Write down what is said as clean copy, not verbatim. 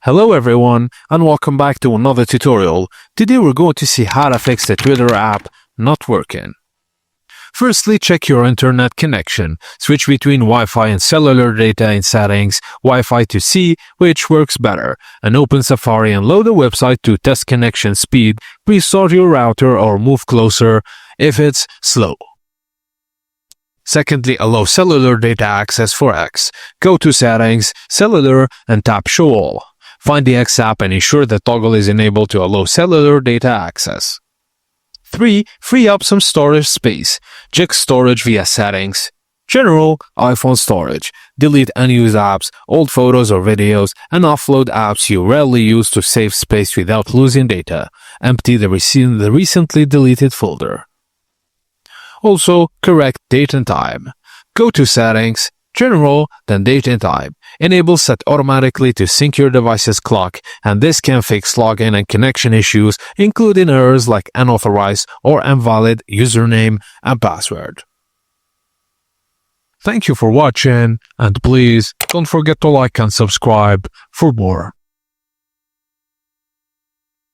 Hello everyone and welcome back to another tutorial. Today we're going to see how to fix the Twitter app not working. Firstly, check your internet connection. Switch between Wi-Fi and cellular data in settings, Wi-Fi to see which works better, and open Safari and load the website to test connection speed. Restart your router or move closer if it's slow. Secondly, allow cellular data access for X. Go to Settings, Cellular, and tap Show All. Find the X app and ensure the toggle is enabled to allow cellular data access. 3. Free up some storage space. Check storage via Settings, General, iPhone storage. Delete unused apps, old photos or videos, and offload apps you rarely use to save space without losing data. Empty the recently deleted folder. Also, correct date and time. Go to Settings, General, then Date and Time. Enable Set Automatically to sync your device's clock, and this can fix login and connection issues, including errors like unauthorized or invalid username and password. Thank you for watching, and please don't forget to like and subscribe for more.